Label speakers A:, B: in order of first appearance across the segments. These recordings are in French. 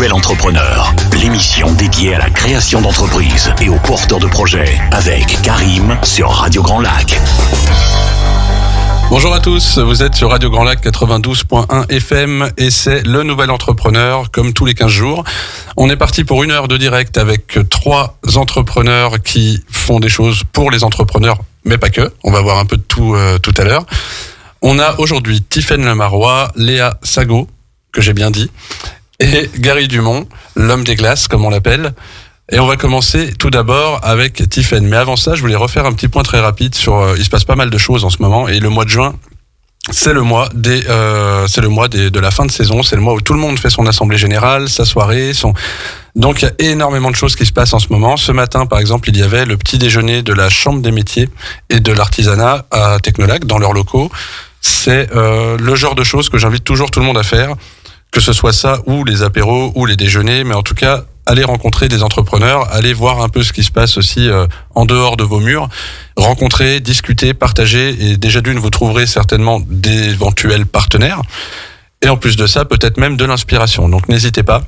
A: nouvel entrepreneur, l'émission dédiée à la création d'entreprises et aux porteurs de projets avec Karim sur Radio Grand Lac.
B: Bonjour à tous, vous êtes sur Radio Grand Lac 92.1 FM et c'est le nouvel entrepreneur comme tous les 15 jours. On est parti pour 1 heure de direct avec 3 entrepreneurs qui font des choses pour les entrepreneurs, mais pas que. On va voir un peu de tout à l'heure. On a aujourd'hui Tiffaine Lemarois, Léa Sago, que j'ai bien dit, et Gary Dumont, l'homme des glaces comme on l'appelle. Et on va commencer tout d'abord avec Tiffaine. Mais avant ça, je voulais refaire un petit point très rapide sur. Il se passe pas mal de choses en ce moment et le mois de juin, c'est le mois de la fin de saison. C'est le mois où tout le monde fait son assemblée générale, sa soirée, Donc il y a énormément de choses qui se passent en ce moment. Ce matin, par exemple, il y avait le petit déjeuner de la Chambre des métiers et de l'artisanat à Technolac dans leurs locaux. C'est le genre de choses que j'invite toujours tout le monde à faire, que ce soit ça ou les apéros ou les déjeuners, mais en tout cas allez rencontrer des entrepreneurs, allez voir un peu ce qui se passe aussi en dehors de vos murs, rencontrer, discuter, partager, et déjà d'une, vous trouverez certainement d'éventuels partenaires, et en plus de ça, peut-être même de l'inspiration. Donc n'hésitez pas.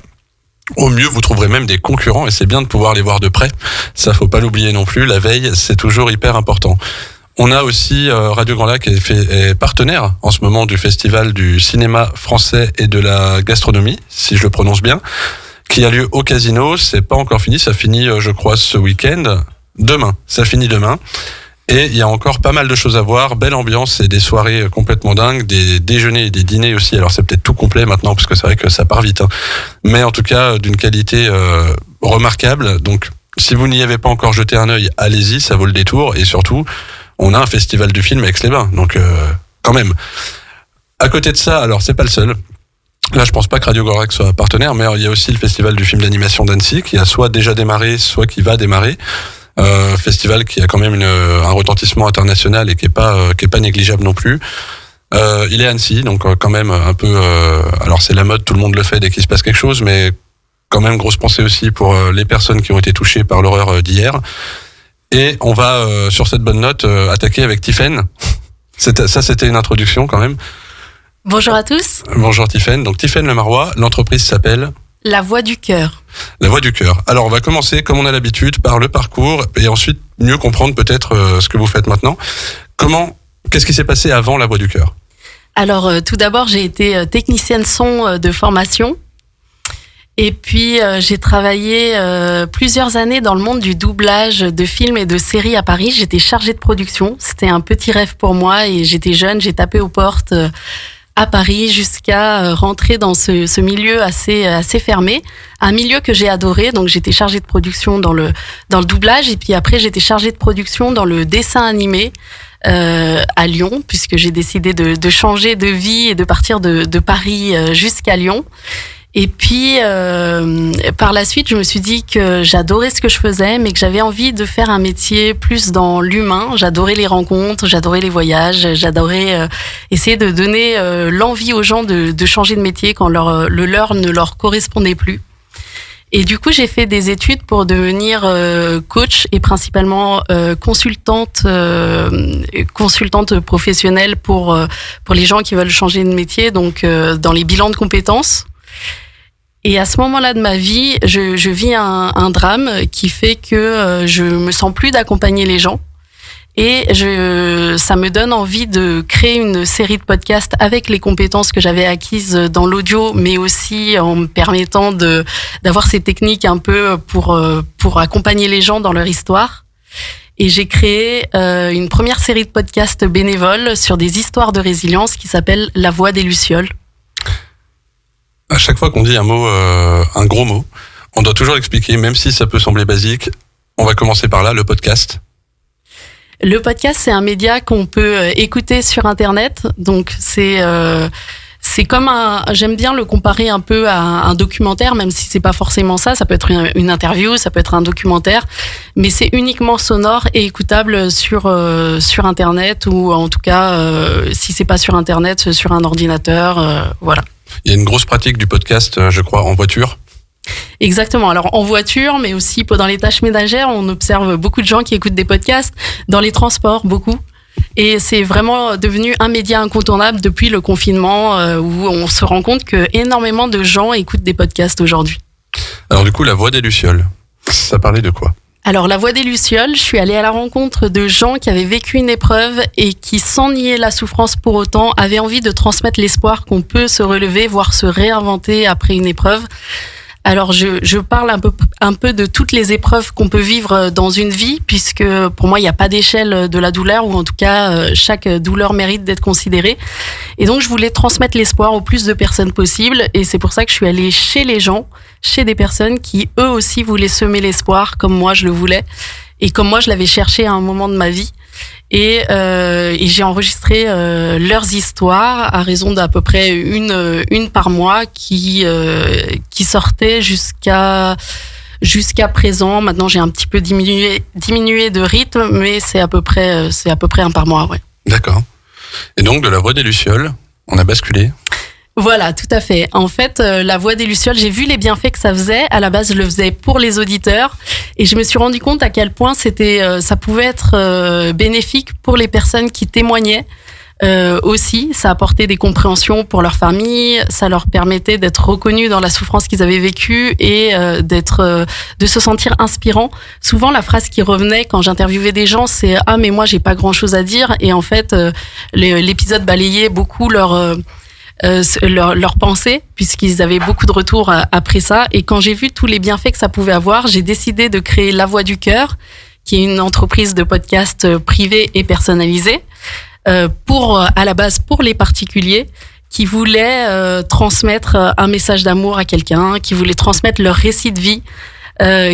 B: Au mieux, vous trouverez même des concurrents, et c'est bien de pouvoir les voir de près. Ça, faut pas l'oublier non plus. La veille, c'est toujours hyper important. On a aussi Radio Grand Lac est partenaire en ce moment du Festival du cinéma français et de la gastronomie, si je le prononce bien, qui a lieu au Casino. C'est pas encore fini, ça finit je crois ce week-end. Ça finit demain. Et il y a encore pas mal de choses à voir, belle ambiance et des soirées complètement dingues, des déjeuners et des dîners aussi. Alors c'est peut-être tout complet maintenant parce que c'est vrai que ça part vite, hein. Mais en tout cas d'une qualité remarquable. Donc si vous n'y avez pas encore jeté un œil, allez-y, ça vaut le détour. Et surtout, on a un festival du film à Aix-les-Bains, donc quand même. À côté de ça, alors c'est pas le seul. Là, je pense pas que Radio Grand Lac soit partenaire, mais il y a aussi le festival du film d'animation d'Annecy qui a soit déjà démarré, soit qui va démarrer. Festival qui a quand même un retentissement international et qui est pas négligeable non plus. Il est à Annecy, donc quand même un peu. Alors c'est la mode, tout le monde le fait dès qu'il se passe quelque chose, mais quand même grosse pensée aussi pour les personnes qui ont été touchées par l'horreur d'hier. Et on va sur cette bonne note attaquer avec Tiffaine. C'était une introduction quand même.
C: Bonjour à tous.
B: Bonjour Tiffaine. Donc Tiffaine Lemarois, l'entreprise s'appelle
C: La Voix du Cœur.
B: La Voix du Cœur. Alors on va commencer comme on a l'habitude par le parcours et ensuite mieux comprendre peut-être ce que vous faites maintenant. Qu'est-ce qui s'est passé avant La Voix du Cœur ?
C: Alors tout d'abord j'ai été technicienne son de formation et puis j'ai travaillé plusieurs années dans le monde du doublage de films et de séries à Paris. J'étais chargée de production. C'était un petit rêve pour moi et j'étais jeune, j'ai tapé aux portes à Paris jusqu'à rentrer dans ce milieu assez fermé, un milieu que j'ai adoré. Donc j'étais chargée de production dans le doublage et puis après j'étais chargée de production dans le dessin animé à Lyon, puisque j'ai décidé de changer de vie et de partir de Paris jusqu'à Lyon. Et puis, par la suite, je me suis dit que j'adorais ce que je faisais, mais que j'avais envie de faire un métier plus dans l'humain. J'adorais les rencontres, j'adorais les voyages, j'adorais essayer de donner l'envie aux gens de changer de métier quand le leur ne leur correspondait plus. Et du coup, j'ai fait des études pour devenir coach et principalement consultante professionnelle pour les gens qui veulent changer de métier, donc dans les bilans de compétences. Et à ce moment-là de ma vie, je vis un drame qui fait que je me sens plus d'accompagner les gens. Et ça me donne envie de créer une série de podcasts avec les compétences que j'avais acquises dans l'audio, mais aussi en me permettant d'avoir ces techniques un peu pour accompagner les gens dans leur histoire. Et j'ai créé une première série de podcasts bénévoles sur des histoires de résilience qui s'appelle La Voix des Lucioles.
B: À chaque fois qu'on dit un gros mot, on doit toujours expliquer, même si ça peut sembler basique. On va commencer par là, le podcast.
C: Le podcast, c'est un média qu'on peut écouter sur Internet. Donc, c'est comme j'aime bien le comparer un peu à un documentaire, même si c'est pas forcément ça. Ça peut être une interview, ça peut être un documentaire, mais c'est uniquement sonore et écoutable sur Internet, ou en tout cas, si c'est pas sur Internet, sur un ordinateur, voilà.
B: Il y a une grosse pratique du podcast, je crois, en voiture.
C: Exactement. Alors en voiture, mais aussi pendant les tâches ménagères, on observe beaucoup de gens qui écoutent des podcasts. Dans les transports, beaucoup. Et c'est vraiment devenu un média incontournable depuis le confinement, où on se rend compte que énormément de gens écoutent des podcasts aujourd'hui.
B: Alors du coup, la voix des Lucioles, ça parlait de quoi ?
C: Alors, la voix des Lucioles, je suis allée à la rencontre de gens qui avaient vécu une épreuve et qui, sans nier la souffrance pour autant, avaient envie de transmettre l'espoir qu'on peut se relever, voire se réinventer après une épreuve. Alors, je parle un peu de toutes les épreuves qu'on peut vivre dans une vie, puisque pour moi, il n'y a pas d'échelle de la douleur, ou en tout cas, chaque douleur mérite d'être considérée. Et donc, je voulais transmettre l'espoir au plus de personnes possible, et c'est pour ça que je suis allée chez les gens, chez des personnes qui, eux aussi, voulaient semer l'espoir, comme moi, je le voulais, et comme moi, je l'avais cherché à un moment de ma vie. Et j'ai enregistré leurs histoires à raison d'à peu près une par mois qui sortait jusqu'à présent. Maintenant, j'ai un petit peu diminué de rythme, mais c'est à peu près un par mois, ouais.
B: D'accord. Et donc de la voix des Lucioles, on a basculé.
C: Voilà, tout à fait. En fait, la voix des Lucioles, j'ai vu les bienfaits que ça faisait. À la base, je le faisais pour les auditeurs, et je me suis rendu compte à quel point ça pouvait être bénéfique pour les personnes qui témoignaient. Aussi, ça apportait des compréhensions pour leur famille, ça leur permettait d'être reconnus dans la souffrance qu'ils avaient vécue et de se sentir inspirants. Souvent, la phrase qui revenait quand j'interviewais des gens, c'est « Ah, mais moi, j'ai pas grand-chose à dire », et en fait, l'épisode balayait beaucoup leur pensée, puisqu'ils avaient beaucoup de retours après ça. Et quand j'ai vu tous les bienfaits que ça pouvait avoir, j'ai décidé de créer La Voix du Cœur, qui est une entreprise de podcast privée et personnalisée, à la base pour les particuliers qui voulaient transmettre un message d'amour à quelqu'un, qui voulaient transmettre leur récit de vie,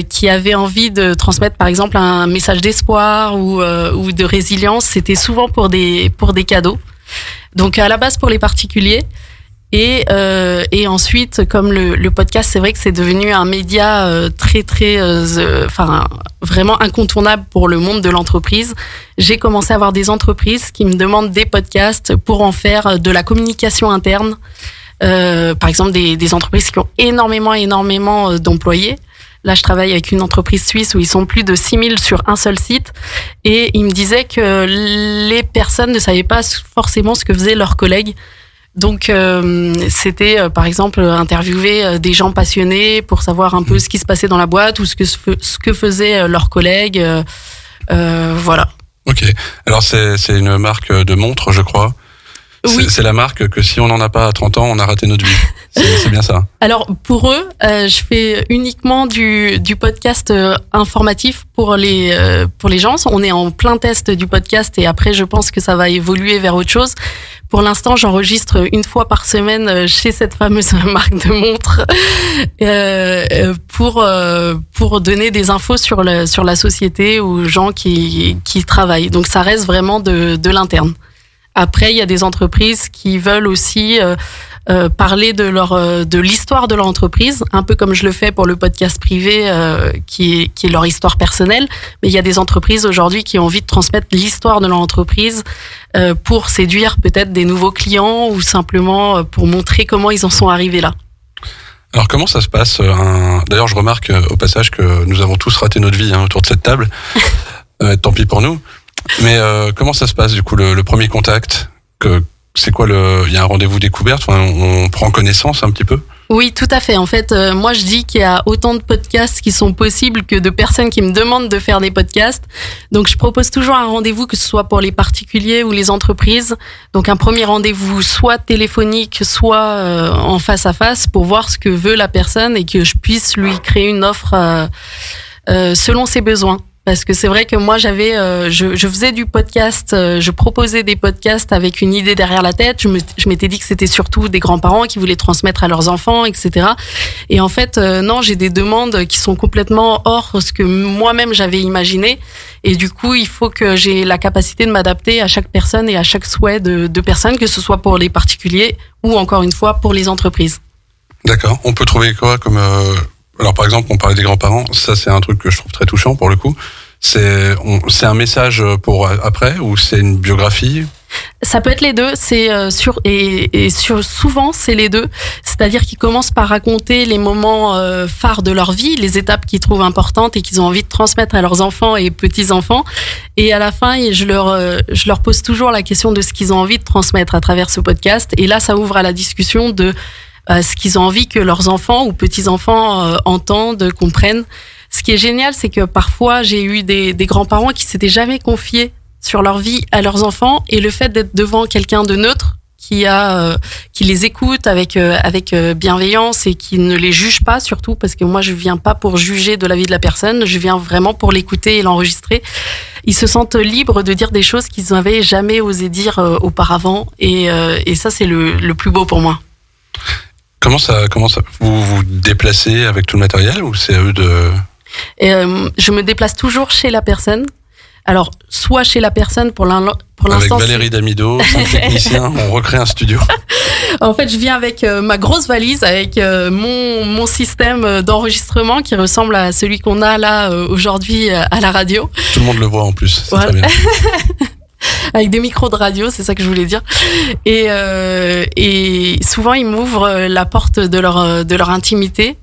C: qui avaient envie de transmettre par exemple un message d'espoir ou de résilience. C'était souvent pour des cadeaux. Donc à la base pour les particuliers, et ensuite comme le podcast, c'est vrai que c'est devenu un média vraiment incontournable pour le monde de l'entreprise. J'ai commencé à avoir des entreprises qui me demandent des podcasts pour en faire de la communication interne. Par exemple des entreprises qui ont énormément d'employés. Là, je travaille avec une entreprise suisse où ils sont plus de 6000 sur un seul site, et ils me disaient que les personnes ne savaient pas forcément ce que faisaient leurs collègues. Donc, c'était, par exemple, interviewer des gens passionnés pour savoir un peu ce qui se passait dans la boîte ou ce que faisaient leurs collègues. Voilà.
B: Ok. Alors, c'est une marque de montre, je crois. Oui. C'est la marque que si on n'en a pas à 30 ans, on a raté notre vie. C'est bien ça.
C: Alors pour eux, je fais uniquement du podcast informatif pour les gens. On est en plein test du podcast, et après je pense que ça va évoluer vers autre chose. Pour l'instant, j'enregistre une fois par semaine chez cette fameuse marque de montres pour donner des infos sur la société aux gens qui travaillent. Donc ça reste vraiment de l'interne. Après, il y a des entreprises qui veulent aussi parler de l'histoire de leur entreprise, un peu comme je le fais pour le podcast privé qui est leur histoire personnelle. Mais il y a des entreprises aujourd'hui qui ont envie de transmettre l'histoire de leur entreprise pour séduire peut-être des nouveaux clients, ou simplement pour montrer comment ils en sont arrivés là.
B: Alors comment ça se passe D'ailleurs, je remarque au passage que nous avons tous raté notre vie autour de cette table. Tant pis pour nous. Mais comment ça se passe du coup le premier contact? C'est quoi il y a un rendez-vous découverte, on prend connaissance un petit peu?
C: Oui, tout à fait. En fait, moi je dis qu'il y a autant de podcasts qui sont possibles que de personnes qui me demandent de faire des podcasts. Donc je propose toujours un rendez-vous, que ce soit pour les particuliers ou les entreprises. Donc un premier rendez-vous soit téléphonique, soit en face à face, pour voir ce que veut la personne et que je puisse lui créer une offre selon ses besoins. Parce que c'est vrai que moi je faisais du podcast, je proposais des podcasts avec une idée derrière la tête. Je m'étais dit que c'était surtout des grands-parents qui voulaient transmettre à leurs enfants, etc. Et en fait, non, j'ai des demandes qui sont complètement hors ce que moi-même j'avais imaginé. Et du coup, il faut que j'ai la capacité de m'adapter à chaque personne et à chaque souhait de personnes, que ce soit pour les particuliers ou encore une fois pour les entreprises.
B: D'accord. On peut trouver quoi comme... Alors par exemple, on parlait des grands-parents, ça c'est un truc que je trouve très touchant pour le coup. C'est un message pour après, ou c'est une biographie?
C: Ça peut être les deux, souvent c'est les deux. C'est-à-dire qu'ils commencent par raconter les moments phares de leur vie, les étapes qu'ils trouvent importantes et qu'ils ont envie de transmettre à leurs enfants et petits-enfants. Et à la fin, je leur pose toujours la question de ce qu'ils ont envie de transmettre à travers ce podcast. Et là, ça ouvre à la discussion de ce qu'ils ont envie que leurs enfants ou petits-enfants entendent, comprennent. Ce qui est génial, c'est que parfois, j'ai eu des grands-parents qui s'étaient jamais confiés sur leur vie à leurs enfants, et le fait d'être devant quelqu'un de neutre qui les écoute avec bienveillance et qui ne les juge pas, surtout parce que moi je viens pas pour juger de la vie de la personne, je viens vraiment pour l'écouter et l'enregistrer. Ils se sentent libres de dire des choses qu'ils n'avaient jamais osé dire auparavant, et ça c'est le plus beau pour moi.
B: Comment ça vous vous déplacez avec tout le matériel, ou c'est à eux de...
C: Je me déplace toujours chez la personne. Alors, soit chez la personne pour l'instant...
B: Avec Valérie Damido, 5 techniciens, on recrée un studio.
C: En fait, je viens avec ma grosse valise, avec mon système d'enregistrement qui ressemble à celui qu'on a là aujourd'hui à la radio.
B: Tout le monde le voit en plus, c'est très bien.
C: Avec des micros de radio, c'est ça que je voulais dire. Et souvent, ils m'ouvrent la porte de leur intimité.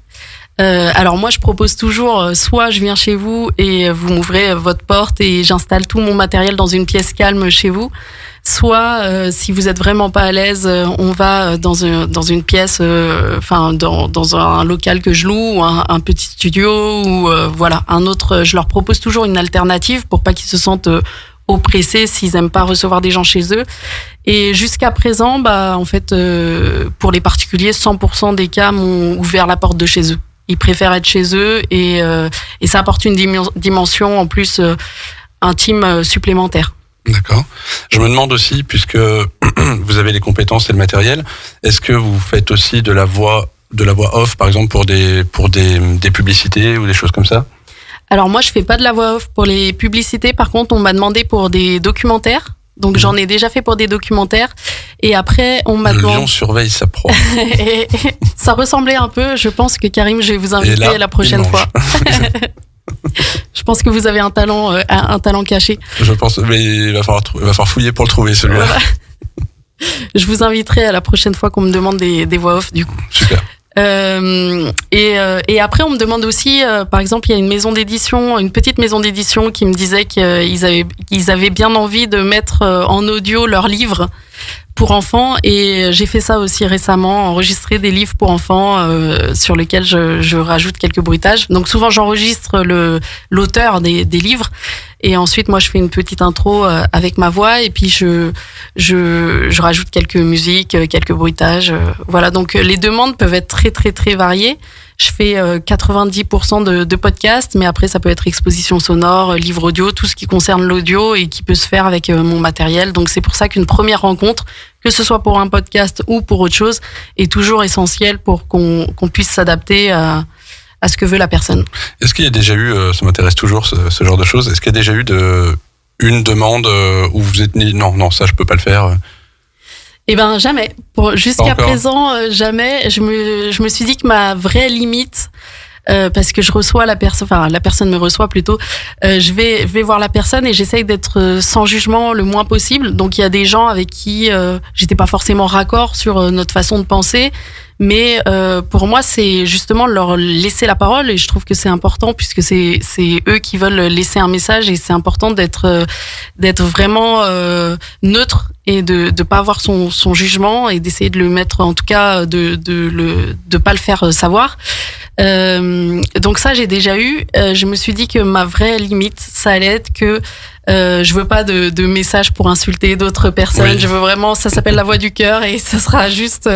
C: Alors moi je propose toujours, soit je viens chez vous et vous m'ouvrez votre porte et j'installe tout mon matériel dans une pièce calme chez vous, soit si vous êtes vraiment pas à l'aise, on va dans une pièce, dans un local que je loue, ou un petit studio, ou voilà, un autre. Je leur propose toujours une alternative pour pas qu'ils se sentent oppressés s'ils aiment pas recevoir des gens chez eux. Et jusqu'à présent, en fait, pour les particuliers, 100% des cas m'ont ouvert la porte de chez eux. Ils préfèrent être chez eux, et ça apporte une dimension en plus intime supplémentaire.
B: D'accord. Je me demande aussi, puisque vous avez les compétences et le matériel, est-ce que vous faites aussi de la voix off, par exemple, pour des publicités ou des choses comme ça? Alors
C: moi, je fais pas de la voix off pour les publicités. Par contre, on m'a demandé pour des documentaires. Donc j'en ai déjà fait pour des documentaires, et après on m'a demandé...
B: Le lion surveille sa proie.
C: Et ça ressemblait un peu. Je pense que Karim, je vais vous inviter la prochaine fois. Je pense que vous avez un talent caché. Je pense, mais il va falloir fouiller pour le trouver, celui-là. Voilà. Je vous inviterai à la prochaine fois qu'on me demande des voix off, du coup.
B: Super.
C: Et après, on me demande aussi, par exemple, il y a une petite maison d'édition qui me disait qu'ils avaient bien envie de mettre en audio leurs livres pour enfants, et j'ai fait ça aussi récemment, enregistrer des livres pour enfants sur lesquels je rajoute quelques bruitages. Donc souvent j'enregistre l'auteur des livres, et ensuite moi je fais une petite intro avec ma voix, et puis je rajoute quelques musiques, quelques bruitages. Voilà, donc les demandes peuvent être très très très variées. Je fais 90% de podcasts, mais après ça peut être exposition sonore, livre audio, tout ce qui concerne l'audio et qui peut se faire avec mon matériel. Donc c'est pour ça qu'une première rencontre, que ce soit pour un podcast ou pour autre chose, est toujours essentielle pour qu'on puisse s'adapter à ce que veut la personne. Est-ce qu'il y a déjà eu, ça m'intéresse toujours ce genre de choses, est-ce qu'il y a déjà eu une demande où vous êtes dit non, ça je peux pas le faire? Eh ben jamais. Jusqu'à présent, jamais. Je me suis dit que ma vraie limite, parce que je reçois la personne me reçoit plutôt, je vais voir la personne et j'essaye d'être sans jugement le moins possible. Donc il y a des gens avec qui j'étais pas forcément raccord sur notre façon de penser, mais pour moi c'est justement leur laisser la parole, et je trouve que c'est important puisque c'est eux qui veulent laisser un message, et c'est important d'être vraiment neutre et de pas avoir son jugement, et d'essayer de le mettre, en tout cas de pas le faire savoir. Donc ça j'ai déjà eu. Je me suis dit que ma vraie limite, ça allait être que je veux pas de messages pour insulter d'autres personnes. Oui. Je veux vraiment, ça s'appelle la voix du cœur, et ça sera juste.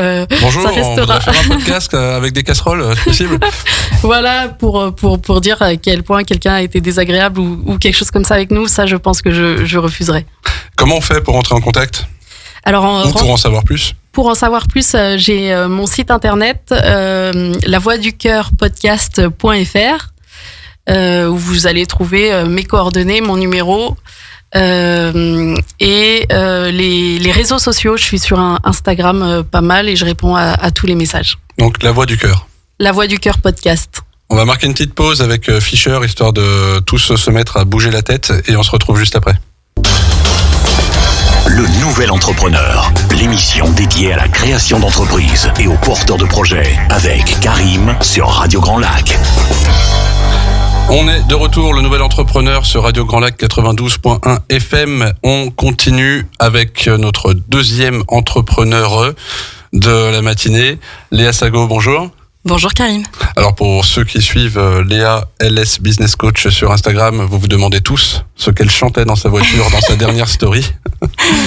B: Bonjour,
C: ça restera.
B: On va faire un podcast avec des casseroles, c'est possible.
C: Voilà, pour dire à quel point quelqu'un a été désagréable ou quelque chose comme ça avec nous. Ça, je pense que je refuserais. Comment on fait pour entrer en contact? Alors, pour en savoir plus? Pour en savoir plus, j'ai mon site internet, lavoixducoeurpodcast.fr, où vous allez trouver mes coordonnées, mon numéro, et les réseaux sociaux. Je suis sur Instagram pas mal, et je réponds à tous les messages. Donc, La Voix du Cœur. La Voix du Cœur podcast. On va marquer une petite pause avec Fischer, histoire de tous se mettre à bouger la tête, et on se retrouve juste après.
A: Le Nouvel Entrepreneur, l'émission dédiée à la création d'entreprises et aux porteurs de projets, avec Karim sur Radio Grand Lac.
B: On est de retour, le Nouvel Entrepreneur sur Radio Grand Lac 92.1 FM. On continue avec notre deuxième entrepreneur. de la matinée. Léa Sago, bonjour.
D: Bonjour Karim.
B: Alors pour ceux qui suivent Léa LS Business Coach sur Instagram, vous vous demandez tous ce qu'elle chantait dans sa voiture dans sa dernière story.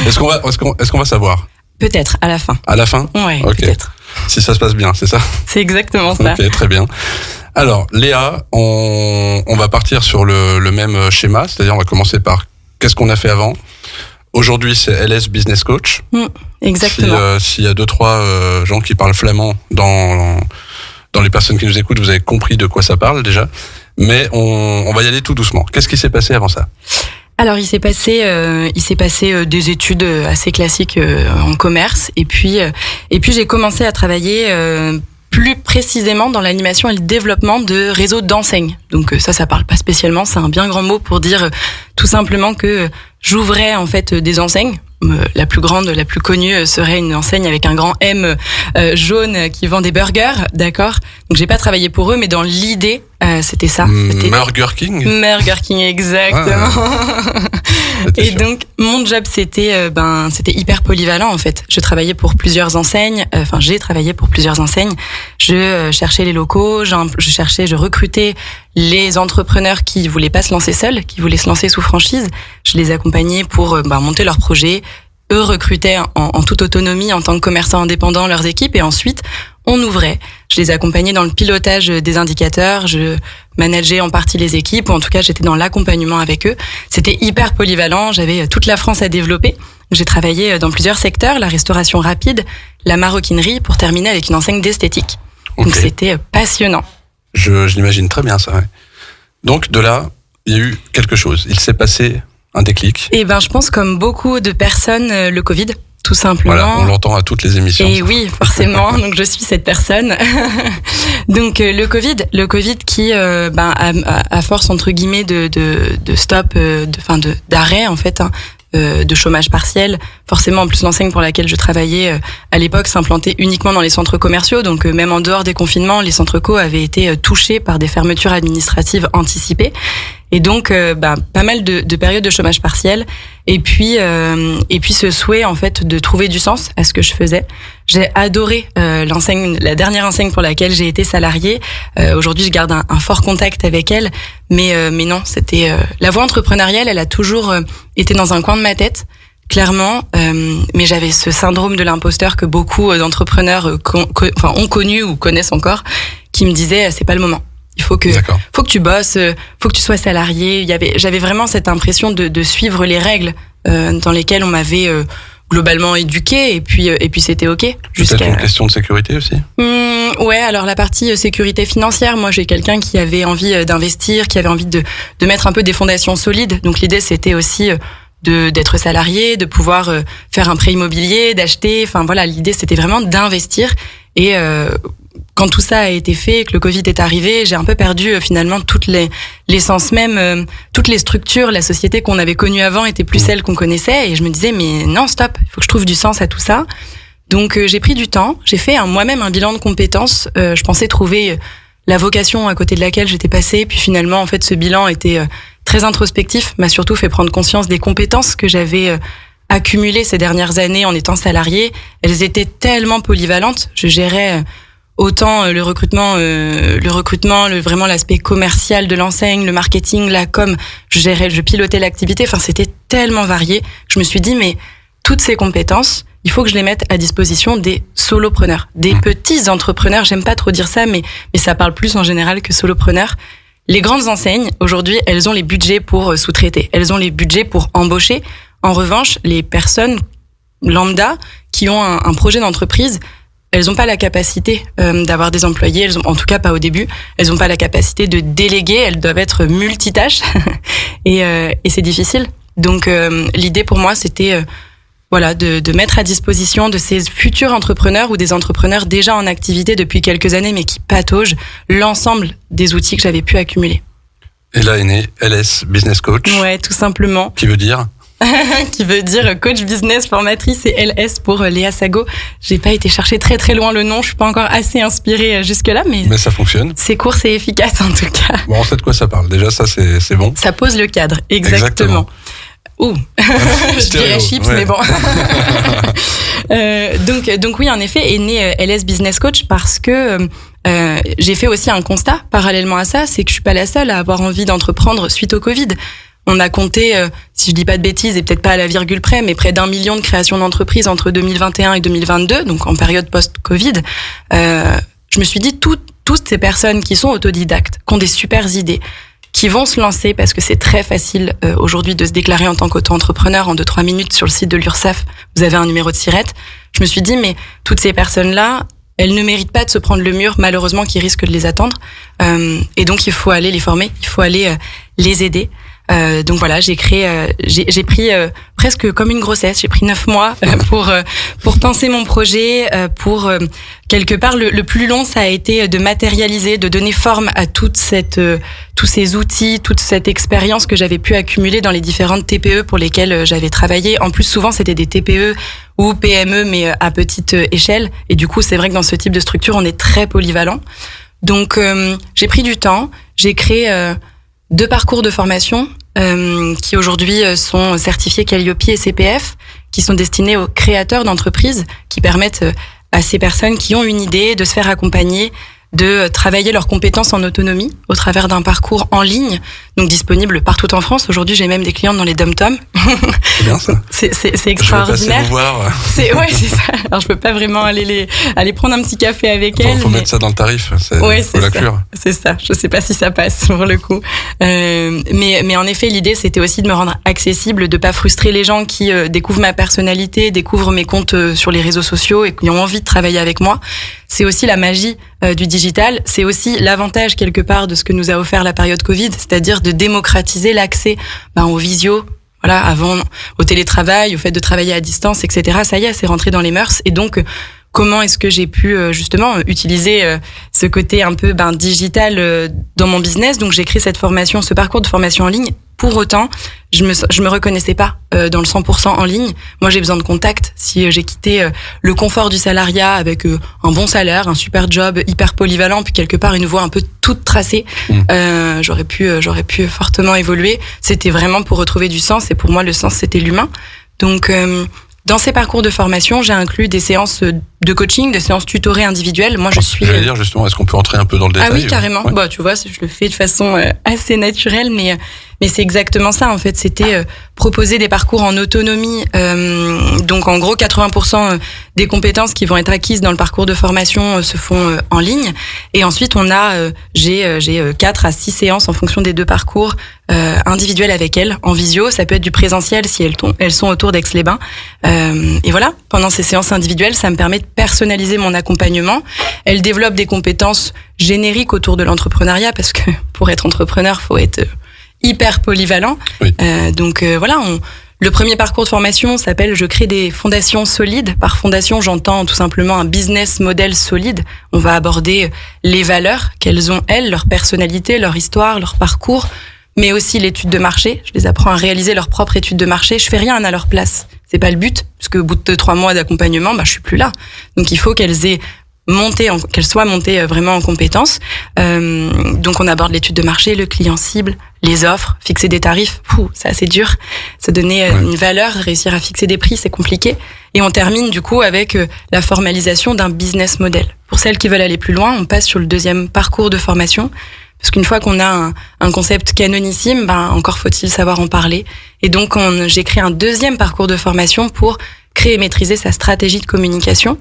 B: Est-ce qu'on va savoir?
D: Peut-être, à la fin.
B: À la fin?
D: Ouais,
B: okay.
D: Peut-être.
B: Si ça se passe bien, c'est ça?
D: C'est exactement ça.
B: Ok, très bien. Alors Léa, on va partir sur le même schéma, c'est-à-dire on va commencer par qu'est-ce qu'on a fait avant. Aujourd'hui, c'est LS Business Coach.
D: Exactement.
B: S'il y a 2-3 gens qui parlent flamand dans les personnes qui nous écoutent, vous avez compris de quoi ça parle déjà. Mais on va y aller tout doucement. Qu'est-ce qui s'est passé avant ça?
D: Alors, il s'est passé des études assez classiques en commerce. Et puis j'ai commencé à travailler plus précisément dans l'animation et le développement de réseaux d'enseignes. Donc ça parle pas spécialement. C'est un bien grand mot pour dire tout simplement que j'ouvrais en fait des enseignes. La plus grande, la plus connue serait une enseigne avec un grand M jaune qui vend des burgers, d'accord? Donc j'ai pas travaillé pour eux, mais dans l'idée, c'était ça.
B: Burger King?
D: Burger King, exactement. Et donc mon job c'était hyper polyvalent en fait. Je travaillais pour plusieurs enseignes. J'ai travaillé pour plusieurs enseignes. Je cherchais les locaux, je recrutais les entrepreneurs qui voulaient pas se lancer seuls, qui voulaient se lancer sous franchise. Je les accompagnais pour monter leur projet. Eux recrutaient en toute autonomie en tant que commerçants indépendants leurs équipes et ensuite on ouvrait. Je les accompagnais dans le pilotage des indicateurs, je manageais en partie les équipes ou en tout cas j'étais dans l'accompagnement avec eux. C'était hyper polyvalent, j'avais toute la France à développer. J'ai travaillé dans plusieurs secteurs, la restauration rapide, la maroquinerie pour terminer avec une enseigne d'esthétique. Okay. Donc c'était passionnant.
B: Je l'imagine très bien ça. Ouais. Donc de là, il y a eu quelque chose. Il s'est passé un déclic.
D: Et je pense comme beaucoup de personnes, le Covid, tout simplement.
B: Voilà, on l'entend à toutes les émissions.
D: Et oui, forcément. Donc je suis cette personne. Donc le Covid qui, à force entre guillemets de stop, d'arrêt en fait. De chômage partiel. Forcément, en plus, l'enseigne pour laquelle je travaillais à l'époque s'implantait uniquement dans les centres commerciaux. Donc, même en dehors des confinements, les centres co avaient été touchés par des fermetures administratives anticipées. Et donc, pas mal de périodes de chômage partiel. Et puis ce souhait, en fait, de trouver du sens à ce que je faisais. J'ai adoré l'enseigne, la dernière enseigne pour laquelle j'ai été salariée. Aujourd'hui, je garde un fort contact avec elle. Mais non, c'était la voie entrepreneuriale, elle a toujours été dans un coin de ma tête, clairement. Mais j'avais ce syndrome de l'imposteur que beaucoup d'entrepreneurs ont connu ou connaissent encore, qui me disait c'est pas le moment. Il faut que tu bosses, faut que tu sois salarié. J'avais vraiment cette impression de suivre les règles dans lesquelles on m'avait globalement éduqué et puis c'était ok.
B: Peut-être une question de sécurité aussi.
D: Ouais, alors la partie sécurité financière, moi j'ai quelqu'un qui avait envie d'investir, qui avait envie de mettre un peu des fondations solides. Donc l'idée c'était aussi d'être salarié, de pouvoir faire un prêt immobilier, d'acheter. Enfin voilà, l'idée c'était vraiment d'investir et quand tout ça a été fait, que le Covid est arrivé, j'ai un peu perdu finalement toute l'essence même, toutes les structures, la société qu'on avait connue avant était plus celle qu'on connaissait et je me disais mais non stop, il faut que je trouve du sens à tout ça. Donc j'ai pris du temps, j'ai fait moi-même un bilan de compétences, je pensais trouver la vocation à côté de laquelle j'étais passée, puis finalement en fait ce bilan était très introspectif, m'a surtout fait prendre conscience des compétences que j'avais accumulées ces dernières années en étant salariée. Elles étaient tellement polyvalentes, je gérais autant le recrutement, vraiment l'aspect commercial de l'enseigne, le marketing, la com, je pilotais l'activité. Enfin, c'était tellement varié. Je me suis dit, mais toutes ces compétences, il faut que je les mette à disposition des solopreneurs, des petits entrepreneurs. J'aime pas trop dire ça, mais ça parle plus en général que solopreneurs. Les grandes enseignes, aujourd'hui, elles ont les budgets pour sous-traiter. Elles ont les budgets pour embaucher. En revanche, les personnes lambda qui ont un projet d'entreprise, elles n'ont pas la capacité d'avoir des employés, en tout cas pas au début. Elles n'ont pas la capacité de déléguer, elles doivent être multitâches et c'est difficile. Donc l'idée pour moi c'était de mettre à disposition de ces futurs entrepreneurs ou des entrepreneurs déjà en activité depuis quelques années mais qui pataugent l'ensemble des outils que j'avais pu accumuler.
B: Et là est né LS Business Coach.
D: Ouais, tout simplement.
B: Qui veut dire
D: qui veut dire coach business formatrice et LS pour Léa Sago. J'ai pas été chercher très très loin le nom, je suis pas encore assez inspirée jusque là, mais
B: ça fonctionne.
D: C'est court, c'est efficace en tout cas.
B: Bon, on sait de quoi ça parle. Déjà ça c'est bon.
D: Ça pose le cadre, exactement. Je dirais chips,
B: ouais.
D: mais bon. Donc oui, en effet, est né LS Business Coach parce que j'ai fait aussi un constat parallèlement à ça, c'est que je suis pas la seule à avoir envie d'entreprendre suite au Covid. On a compté, si je dis pas de bêtises, et peut-être pas à la virgule près, mais près d'1 million de créations d'entreprises entre 2021 et 2022, donc en période post-Covid. Je me suis dit, toutes ces personnes qui sont autodidactes, qui ont des super idées, qui vont se lancer parce que c'est très facile aujourd'hui de se déclarer en tant qu'auto-entrepreneur en 2-3 minutes sur le site de l'URSSAF. Vous avez un numéro de SIRET. Je me suis dit, mais toutes ces personnes-là, elles ne méritent pas de se prendre le mur, malheureusement, qui risque de les attendre. Et donc, il faut aller les former, il faut aller les aider. Donc voilà, j'ai pris presque comme une grossesse, j'ai pris 9 mois pour penser mon projet, pour quelque part le plus long ça a été de matérialiser, de donner forme à tous ces outils, toute cette expérience que j'avais pu accumuler dans les différentes TPE pour lesquelles j'avais travaillé. En plus souvent c'était des TPE ou PME mais à petite échelle et du coup c'est vrai que dans ce type de structure on est très polyvalent. Donc j'ai pris du temps, j'ai créé 2 parcours de formation qui aujourd'hui sont certifiés Calliope et CPF, qui sont destinés aux créateurs d'entreprises, qui permettent à ces personnes qui ont une idée de se faire accompagner, de travailler leurs compétences en autonomie au travers d'un parcours en ligne, donc disponible partout en France. Aujourd'hui, j'ai même des clientes dans les dom-toms.
B: C'est bien ça.
C: C'est
B: Je
C: extraordinaire.
B: vais passer vous voir.
D: C'est ça. Alors, je peux pas vraiment aller prendre un petit café avec elles.
B: Faut mettre ça dans le tarif.
D: C'est
B: l'inclure.
D: C'est ça. Je sais pas si ça passe pour le coup. Mais en effet, l'idée, c'était aussi de me rendre accessible, de pas frustrer les gens qui découvrent ma personnalité, découvrent mes comptes sur les réseaux sociaux et qui ont envie de travailler avec moi. C'est aussi la magie du digital. C'est aussi l'avantage quelque part de ce que nous a offert la période Covid, c'est-à-dire de démocratiser l'accès aux visios. Voilà, avant, au télétravail, au fait de travailler à distance, etc. Ça y est, c'est rentré dans les mœurs. Et donc, comment est-ce que j'ai pu justement utiliser ce côté un peu digital dans mon business? Donc, j'ai créé cette formation, ce parcours de formation en ligne. Pour autant, je me reconnaissais pas dans le 100% en ligne. Moi, j'ai besoin de contact. Si j'ai quitté le confort du salariat avec un bon salaire, un super job, hyper polyvalent, puis quelque part une voie un peu toute tracée, j'aurais pu fortement évoluer. C'était vraiment pour retrouver du sens. Et pour moi, le sens, c'était l'humain. Donc, dans ces parcours de formation, j'ai inclus des séances de coaching, des séances tutorées individuelles. Moi, je suis...
B: J'allais dire justement, est-ce qu'on peut entrer un peu dans le détail?
D: Ah oui, carrément. Ouais. Tu vois, je le fais de façon assez naturelle, mais c'est exactement ça, en fait. C'était proposer des parcours en autonomie. Donc, en gros, 80% des compétences qui vont être acquises dans le parcours de formation se font en ligne. Et ensuite, j'ai 4 à 6 séances en fonction des 2 parcours individuels avec elles, en visio. Ça peut être du présentiel si elles sont autour d'Aix-les-Bains. Et voilà, pendant ces séances individuelles, ça me permet de personnaliser mon accompagnement. Elles développent des compétences génériques autour de l'entrepreneuriat parce que pour être entrepreneur, faut être hyper polyvalent.
B: Oui.
D: Donc voilà, le premier parcours de formation s'appelle « Je crée des fondations solides ». Par fondation, j'entends tout simplement un business model solide. On va aborder les valeurs qu'elles ont, elles, leur personnalité, leur histoire, leur parcours, mais aussi l'étude de marché. Je les apprends à réaliser leur propre étude de marché. Je fais rien à leur place. C'est pas le but, parce qu'au bout de 3 mois d'accompagnement, je suis plus là. Donc il faut qu'elles soient montées vraiment en compétences. Donc on aborde l'étude de marché, le client cible, les offres, fixer des tarifs. C'est assez dur. Se donner une valeur, réussir à fixer des prix, c'est compliqué. Et on termine du coup avec la formalisation d'un business model. Pour celles qui veulent aller plus loin, on passe sur le 2e parcours de formation. Parce qu'une fois qu'on a un concept canonissime, encore faut-il savoir en parler. Et donc, j'ai créé un 2e parcours de formation pour créer et maîtriser sa stratégie de communication,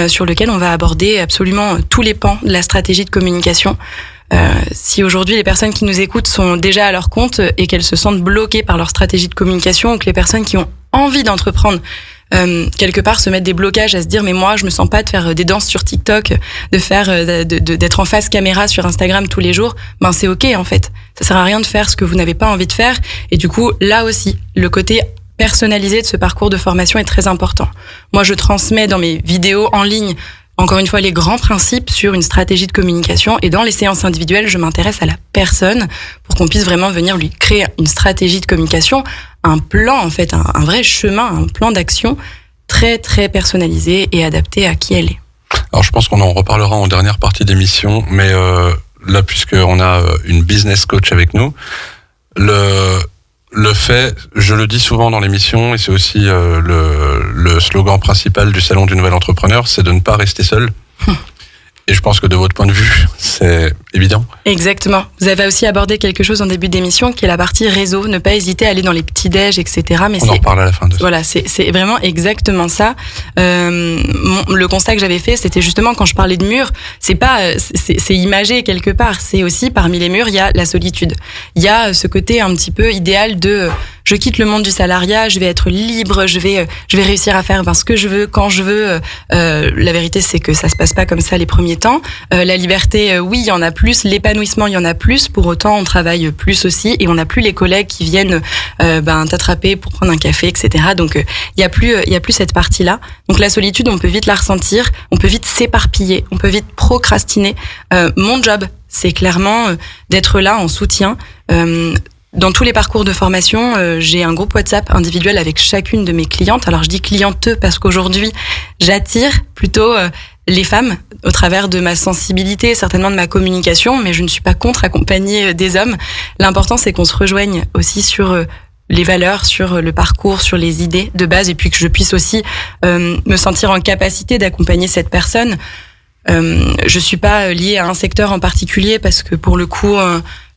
D: sur lequel on va aborder absolument tous les pans de la stratégie de communication. Si aujourd'hui les personnes qui nous écoutent sont déjà à leur compte et qu'elles se sentent bloquées par leur stratégie de communication, ou que les personnes qui ont envie d'entreprendre quelque part se mettre des blocages à se dire mais moi je me sens pas de faire des danses sur TikTok, d'être en face caméra sur Instagram tous les jours, c'est ok en fait. Ça sert à rien de faire ce que vous n'avez pas envie de faire. Et du coup là aussi le côté personnalisé de ce parcours de formation est très important. Moi je transmets dans mes vidéos en ligne encore une fois les grands principes sur une stratégie de communication, et dans les séances individuelles je m'intéresse à la personne pour qu'on puisse vraiment venir lui créer une stratégie de communication, un plan en fait, un vrai chemin, un plan d'action très très personnalisé et adapté à qui elle est.
B: Alors je pense qu'on en reparlera en dernière partie d'émission, mais là puisqu'on a une business coach avec nous, le fait, je le dis souvent dans l'émission, et c'est aussi le slogan principal du Salon du Nouvel Entrepreneur, c'est de ne pas rester seul. Et je pense que de votre point de vue, c'est évident.
D: Exactement. Vous avez aussi abordé quelque chose en début d'émission qui est la partie réseau. Ne pas hésiter à aller dans les petits déj, etc. Mais
B: on en reparle à la fin de ça.
D: Voilà, c'est vraiment exactement ça. Le constat que j'avais fait, c'était justement quand je parlais de murs, c'est imagé quelque part. C'est aussi parmi les murs, il y a la solitude. Il y a ce côté un petit peu idéal de je quitte le monde du salariat, je vais être libre, je vais réussir à faire ce que je veux, quand je veux. La vérité, c'est que ça se passe pas comme ça les premiers temps. La liberté, oui, il y en a plus. L'épanouissement, il y en a plus. Pour autant, on travaille plus aussi et on n'a plus les collègues qui viennent t'attraper pour prendre un café, etc. Donc, il y a plus cette partie-là. Donc, la solitude, on peut vite la ressentir. On peut vite s'éparpiller. On peut vite procrastiner. Mon job, c'est clairement d'être là en soutien. Dans tous les parcours de formation, j'ai un groupe WhatsApp individuel avec chacune de mes clientes. Alors je dis clienteux parce qu'aujourd'hui, j'attire plutôt les femmes au travers de ma sensibilité, certainement de ma communication, mais je ne suis pas contre accompagner des hommes. L'important, c'est qu'on se rejoigne aussi sur les valeurs, sur le parcours, sur les idées de base, et puis que je puisse aussi me sentir en capacité d'accompagner cette personne. Je suis pas liée à un secteur en particulier parce que pour le coup...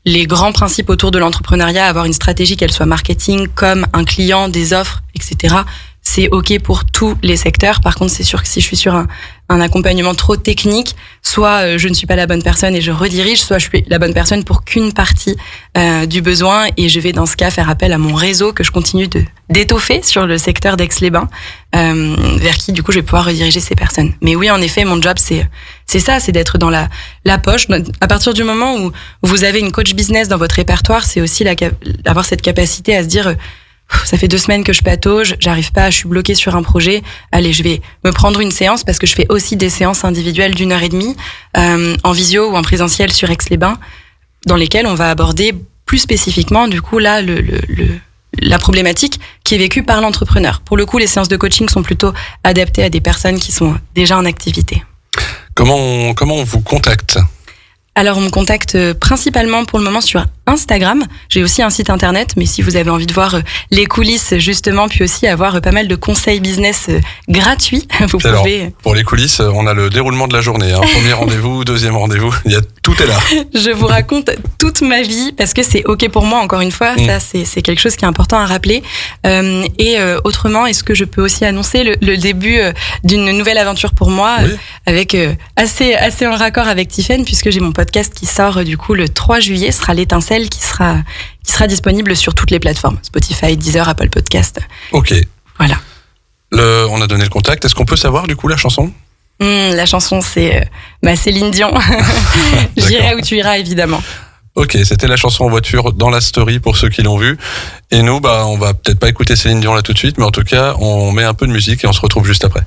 D: les grands principes autour de l'entrepreneuriat, avoir une stratégie, qu'elle soit marketing, com, un client, des offres, etc., c'est OK pour tous les secteurs. Par contre, c'est sûr que si je suis sur un accompagnement trop technique, soit je ne suis pas la bonne personne et je redirige, soit je suis la bonne personne pour qu'une partie du besoin, et je vais dans ce cas faire appel à mon réseau que je continue d'étoffer sur le secteur d'Aix-les-Bains, vers qui du coup je vais pouvoir rediriger ces personnes. Mais oui, en effet, mon job c'est ça, c'est d'être dans la poche. À partir du moment où vous avez une coach business dans votre répertoire, c'est aussi avoir cette capacité à se dire ça fait 2 semaines que je patauge, j'arrive pas, je suis bloquée sur un projet. Allez, je vais me prendre une séance, parce que je fais aussi des séances individuelles d'1h30 en visio ou en présentiel sur Aix-les-Bains, dans lesquelles on va aborder plus spécifiquement du coup là la problématique qui est vécue par l'entrepreneur. Pour le coup, les séances de coaching sont plutôt adaptées à des personnes qui sont déjà en activité.
B: Comment on vous contacte ?
D: Alors, on me contacte principalement pour le moment sur Instagram. J'ai aussi un site internet, mais si vous avez envie de voir les coulisses, justement, puis aussi avoir pas mal de conseils business gratuits, vous pouvez...
B: Alors, pour les coulisses, on a le déroulement de la journée. Premier rendez-vous, deuxième rendez-vous, tout est là.
D: Je vous raconte toute ma vie, parce que c'est OK pour moi, encore une fois. Ça, c'est quelque chose qui est important à rappeler. Autrement, est-ce que je peux aussi annoncer le début d'une nouvelle aventure pour moi, oui, avec assez en raccord avec Tiffaine, puisque j'ai mon podcast qui sort du coup le 3 juillet, sera l'étincelle, qui sera disponible sur toutes les plateformes, Spotify, Deezer, Apple Podcast.
B: OK.
D: Voilà.
B: On a donné le contact. Est-ce qu'on peut savoir du coup la chanson ?
D: La chanson, c'est Céline Dion. J'irai où tu iras, évidemment.
B: OK, c'était la chanson en voiture dans la story pour ceux qui l'ont vu. Et nous, on va peut-être pas écouter Céline Dion là tout de suite, mais en tout cas, on met un peu de musique et on se retrouve juste après.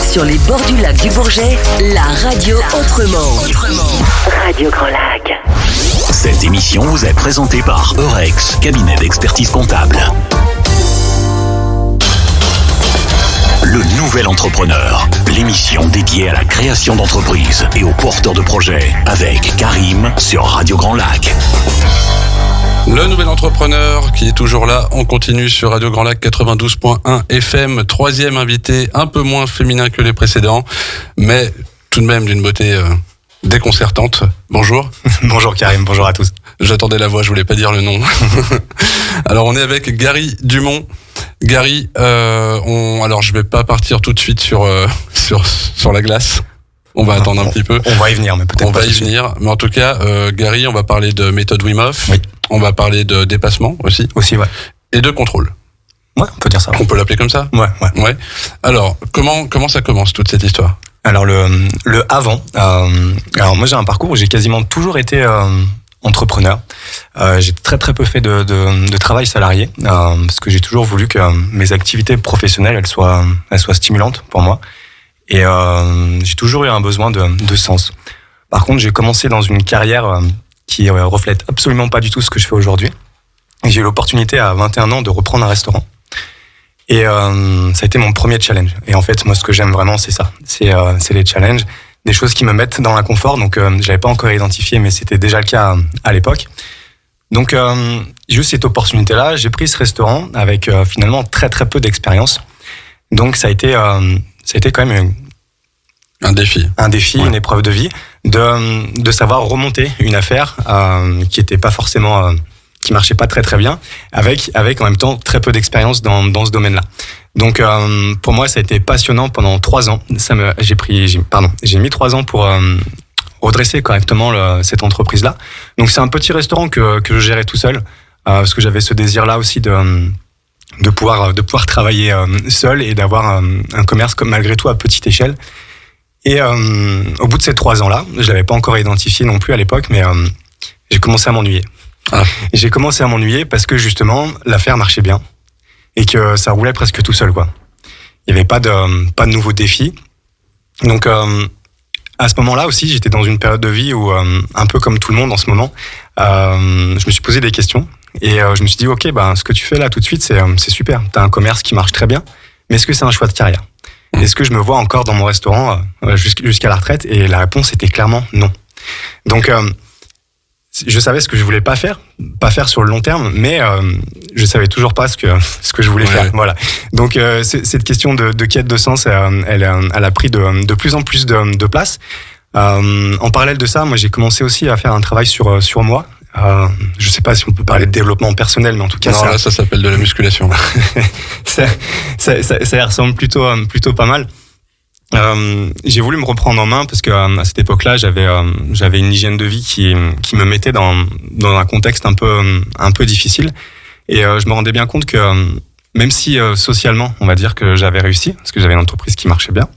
E: Sur les bords du lac du Bourget, la radio autrement. Radio Grand Lac.
A: Cette émission vous est présentée par Eurex, cabinet d'expertise comptable. Le Nouvel Entrepreneur, l'émission dédiée à la création d'entreprises et aux porteurs de projets, avec Karim sur Radio Grand Lac.
B: Le Nouvel Entrepreneur qui est toujours là, on continue sur Radio Grand Lac 92.1 FM, 3e invité, un peu moins féminin que les précédents, mais tout de même d'une beauté déconcertante. Bonjour.
F: Bonjour Karim, bonjour à tous.
B: J'attendais la voix, je voulais pas dire le nom. Alors on est avec Gary Dumont. Gary, alors je vais pas partir tout de suite sur la glace. On va attendre un petit peu.
F: On va y venir, mais peut-être
B: on va y venir. Mais en tout cas, Gary, on va parler de méthode Wim Hof.
F: Oui.
B: On va parler de dépassement aussi.
F: Aussi, ouais.
B: Et de contrôle.
F: Ouais, on peut dire ça.
B: On peut l'appeler comme ça ?
F: Ouais.
B: Alors, comment ça commence toute cette histoire ?
F: Alors le avant. Alors moi j'ai un parcours où j'ai quasiment toujours été entrepreneur. J'ai très peu fait de travail salarié parce que j'ai toujours voulu que mes activités professionnelles elles soient stimulantes pour moi. Et j'ai toujours eu un besoin de sens. Par contre, j'ai commencé dans une carrière qui reflète absolument pas du tout ce que je fais aujourd'hui. Et j'ai eu l'opportunité à 21 ans de reprendre un restaurant. Et ça a été mon premier challenge. Et en fait, moi, ce que j'aime vraiment, c'est ça. C'est les challenges, des choses qui me mettent dans l'inconfort. Donc, j'avais pas encore identifié, mais c'était déjà le cas à l'époque. Donc, j'ai eu cette opportunité-là. J'ai pris ce restaurant avec finalement très très peu d'expérience. Donc, ça a été quand même
B: un défi,
F: une épreuve de vie, de savoir remonter une affaire qui était pas forcément, qui marchait pas très très bien, avec en même temps très peu d'expérience dans ce domaine-là. Donc, pour moi, ça a été passionnant pendant 3 ans. J'ai mis 3 ans pour redresser correctement cette entreprise-là. Donc, c'est un petit restaurant que je gérais tout seul, parce que j'avais ce désir-là aussi de pouvoir travailler seul et d'avoir un commerce malgré tout à petite échelle. Et au bout de ces 3 ans-là, je l'avais pas encore identifié non plus à l'époque, mais j'ai commencé à m'ennuyer. J'ai commencé à m'ennuyer parce que justement l'affaire marchait bien et que ça roulait presque tout seul, quoi. Il y avait pas de nouveaux défis. Donc à ce moment-là aussi, j'étais dans une période de vie où un peu comme tout le monde en ce moment, je me suis posé des questions et je me suis dit ok, ce que tu fais là tout de suite, c'est super. T'as un commerce qui marche très bien, mais est-ce que c'est un choix de carrière? Est-ce que je me vois encore dans mon restaurant jusqu'à la retraite? Et la réponse était clairement non. Donc, je savais ce que je voulais pas faire sur le long terme, mais je savais toujours pas ce que je voulais faire. Voilà. Donc, cette question de quête de sens, elle a pris de plus en plus de place. En parallèle de ça, moi, j'ai commencé aussi à faire un travail sur moi. Je sais pas si on peut parler de développement personnel, mais en tout cas,
B: là, ça s'appelle de la musculation.
F: ça ressemble plutôt pas mal. J'ai voulu me reprendre en main parce que à cette époque-là, j'avais une hygiène de vie qui me mettait dans un contexte un peu difficile, et je me rendais bien compte que même si socialement, on va dire que j'avais réussi parce que j'avais une entreprise qui marchait bien,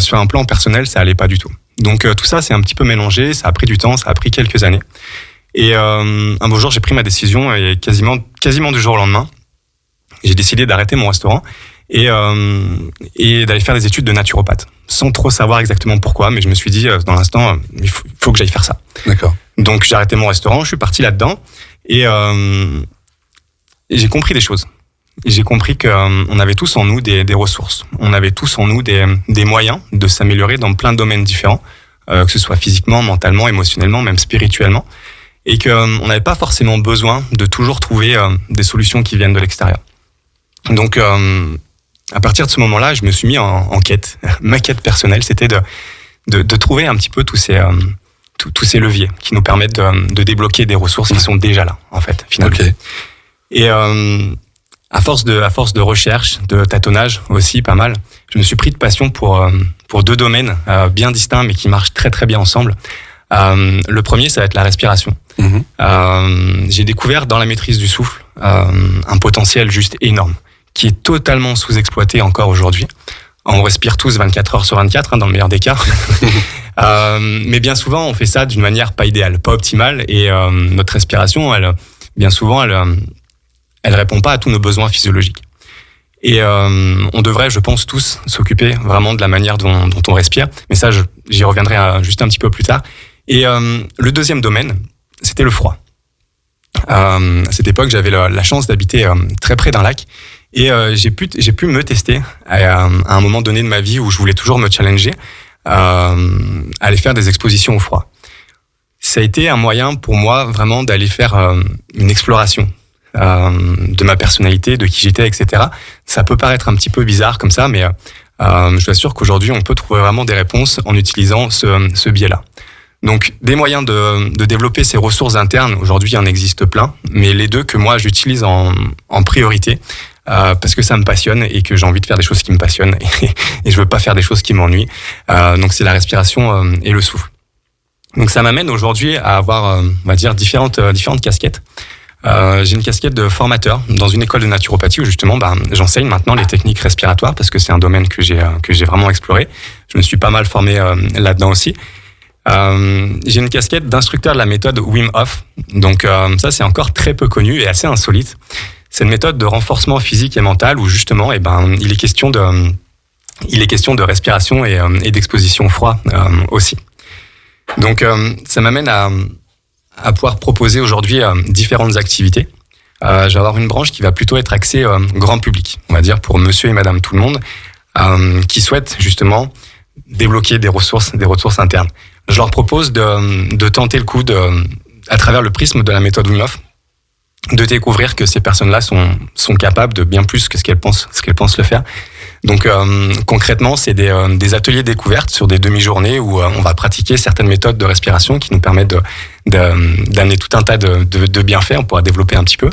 F: sur un plan personnel, ça allait pas du tout. Donc tout ça, c'est un petit peu mélangé. Ça a pris du temps, ça a pris quelques années. Et un beau jour, j'ai pris ma décision et quasiment du jour au lendemain, j'ai décidé d'arrêter mon restaurant et d'aller faire des études de naturopathe, sans trop savoir exactement pourquoi, mais je me suis dit dans l'instant, il faut que j'aille faire ça.
B: D'accord.
F: Donc j'ai arrêté mon restaurant, je suis parti là-dedans et j'ai compris des choses. J'ai compris qu'on avait tous en nous des ressources, on avait tous en nous des moyens de s'améliorer dans plein de domaines différents, que ce soit physiquement, mentalement, émotionnellement, même spirituellement. Et qu'on n'avait pas forcément besoin de toujours trouver des solutions qui viennent de l'extérieur. Donc, à partir de ce moment-là, je me suis mis en quête. Ma quête personnelle, c'était de trouver un petit peu tous ces leviers qui nous permettent de débloquer des ressources qui sont déjà là, en fait, finalement. Okay. Et à force de recherche, de tâtonnage aussi, pas mal, je me suis pris de passion pour 2 domaines bien distincts, mais qui marchent très très bien ensemble. Le premier, ça va être la respiration. J'ai découvert dans la maîtrise du souffle un potentiel juste énorme, qui est totalement sous-exploité encore aujourd'hui. On respire tous 24 heures sur 24, dans le meilleur des cas. Mais bien souvent, on fait ça d'une manière pas idéale, pas optimale, et notre respiration, bien souvent, elle répond pas à tous nos besoins physiologiques. Et on devrait, je pense, tous s'occuper vraiment de la manière dont on respire. Mais ça, j'y reviendrai juste un petit peu plus tard. Et le deuxième domaine, c'était le froid. À cette époque, j'avais la chance d'habiter très près d'un lac, et j'ai pu me tester à un moment donné de ma vie où je voulais toujours me challenger, aller faire des expositions au froid. Ça a été un moyen pour moi vraiment d'aller faire une exploration de ma personnalité, de qui j'étais, etc. Ça peut paraître un petit peu bizarre comme ça, mais je vous assure qu'aujourd'hui, on peut trouver vraiment des réponses en utilisant ce biais-là. Donc, des moyens de développer ces ressources internes, aujourd'hui, il en existe plein, mais les 2 que moi, j'utilise en priorité, parce que ça me passionne et que j'ai envie de faire des choses qui me passionnent et je veux pas faire des choses qui m'ennuient. Donc, c'est la respiration et le souffle. Donc, ça m'amène aujourd'hui à avoir, on va dire, différentes casquettes. J'ai une casquette de formateur dans une école de naturopathie où justement j'enseigne maintenant les techniques respiratoires parce que c'est un domaine que j'ai vraiment exploré. Je me suis pas mal formé là-dedans aussi. J'ai une casquette d'instructeur de la méthode Wim Hof. Donc ça, c'est encore très peu connu et assez insolite. C'est une méthode de renforcement physique et mental où justement il est question de respiration et d'exposition au froid aussi. Donc ça m'amène à pouvoir proposer aujourd'hui différentes activités. Je vais avoir une branche qui va plutôt être axée grand public, on va dire pour monsieur et madame tout le monde, qui souhaitent justement débloquer des ressources internes. Je leur propose de tenter le coup à travers le prisme de la méthode Wim Hof, de découvrir que ces personnes-là sont capables de bien plus que ce qu'elles pensent le faire. Donc concrètement, c'est des ateliers découvertes sur des demi-journées où on va pratiquer certaines méthodes de respiration qui nous permettent d'amener tout un tas de bienfaits. On pourra développer un petit peu.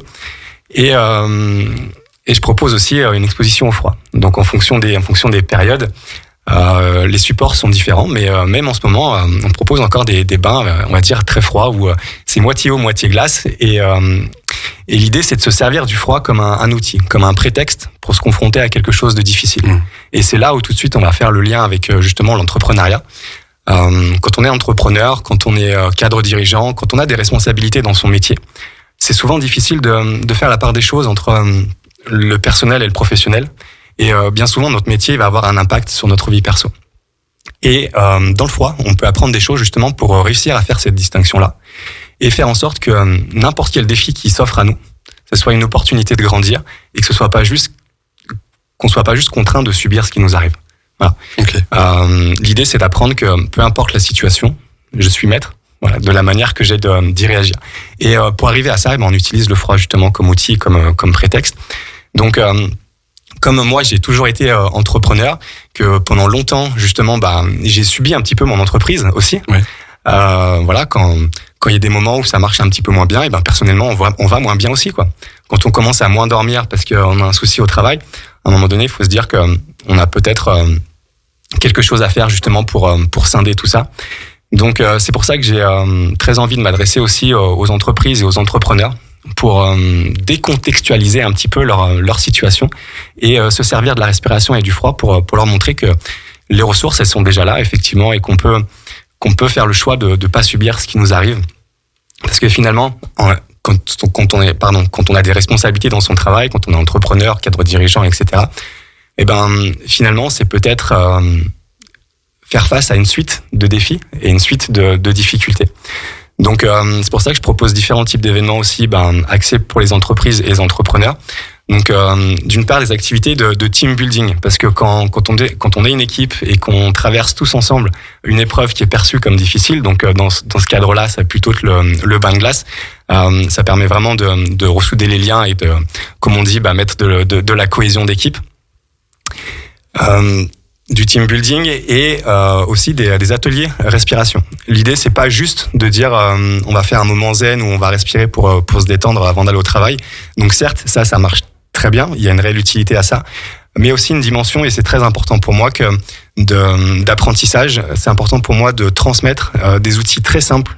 F: Et je propose aussi une exposition au froid. Donc en fonction des périodes, les supports sont différents, mais même en ce moment, on propose encore des bains, on va dire très froids, où c'est moitié eau, moitié glace. Et l'idée, c'est de se servir du froid comme un outil, comme un prétexte pour se confronter à quelque chose de difficile. Et c'est là où tout de suite, on va faire le lien avec justement l'entrepreneuriat. Quand on est entrepreneur, quand on est cadre dirigeant, quand on a des responsabilités dans son métier, c'est souvent difficile de faire la part des choses entre le personnel et le professionnel. Et bien souvent, notre métier va avoir un impact sur notre vie perso. Et dans le froid, on peut apprendre des choses justement pour réussir à faire cette distinction-là et faire en sorte que n'importe quel défi qui s'offre à nous, ce soit une opportunité de grandir et que ce soit pas juste qu'on soit pas juste contraint de subir ce qui nous arrive. Voilà. Okay. L'idée, c'est d'apprendre que peu importe la situation, je suis maître. Voilà, de la manière que j'ai d'y réagir. Et pour arriver à ça, on utilise le froid justement comme outil, comme prétexte. Donc comme moi, j'ai toujours été entrepreneur, que pendant longtemps, justement, j'ai subi un petit peu mon entreprise aussi. Oui. Voilà, quand il y a des moments où ça marche un petit peu moins bien, et personnellement, on va moins bien aussi, quoi. Quand on commence à moins dormir parce qu'on a un souci au travail, à un moment donné, il faut se dire qu'on a peut-être quelque chose à faire justement pour scinder tout ça. Donc c'est pour ça que j'ai très envie de m'adresser aussi aux entreprises et aux entrepreneurs pour décontextualiser un petit peu leur situation et se servir de la respiration et du froid pour leur montrer que les ressources, elles sont déjà là, effectivement, et qu'on peut faire le choix de pas subir ce qui nous arrive. Parce que finalement, quand on a des responsabilités dans son travail, quand on est entrepreneur, cadre dirigeant, etc., finalement, c'est peut-être faire face à une suite de défis et une suite de difficultés. Donc c'est pour ça que je propose différents types d'événements aussi axés pour les entreprises et les entrepreneurs. Donc d'une part des activités de team building, parce que quand on est une équipe et qu'on traverse tous ensemble une épreuve qui est perçue comme difficile, donc dans ce cadre-là, ça plutôt que le bain de glace, ça permet vraiment de ressouder les liens et de, comme on dit, mettre de la cohésion d'équipe. Du team building et aussi des ateliers respiration. L'idée, c'est pas juste de dire on va faire un moment zen où on va respirer pour se détendre avant d'aller au travail. Donc certes, ça marche très bien, il y a une réelle utilité à ça, mais aussi une dimension, et c'est très important pour moi d'apprentissage, c'est important pour moi de transmettre des outils très simples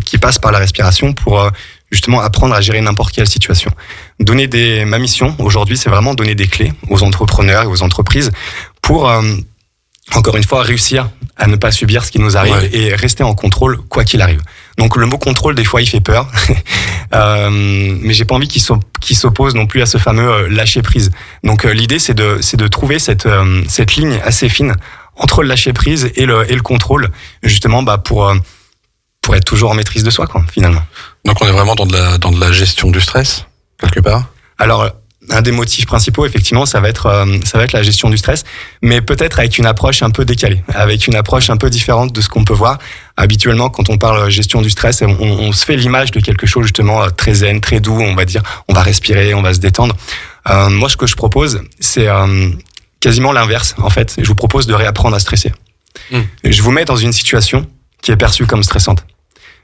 F: qui passent par la respiration pour justement apprendre à gérer n'importe quelle situation. Ma mission aujourd'hui, c'est vraiment donner des clés aux entrepreneurs et aux entreprises pour, encore une fois, réussir à ne pas subir ce qui nous arrive et rester en contrôle quoi qu'il arrive. Donc le mot contrôle, des fois, il fait peur, mais j'ai pas envie qu'il s'oppose non plus à ce fameux lâcher prise. Donc l'idée, c'est de trouver cette ligne assez fine entre le lâcher prise et le contrôle, justement, pour être toujours en maîtrise de soi, quoi, finalement.
B: Donc on est vraiment dans de la gestion du stress, quelque part ?
F: Alors, un des motifs principaux, effectivement, ça va être la gestion du stress, mais peut-être avec une approche un peu décalée, avec une approche un peu différente de ce qu'on peut voir. Habituellement, quand on parle gestion du stress, on se fait l'image de quelque chose justement très zen, très doux, on va dire, on va respirer, on va se détendre. Moi, ce que je propose, c'est quasiment l'inverse, en fait. Je vous propose de réapprendre à stresser. Je vous mets dans une situation qui est perçue comme stressante.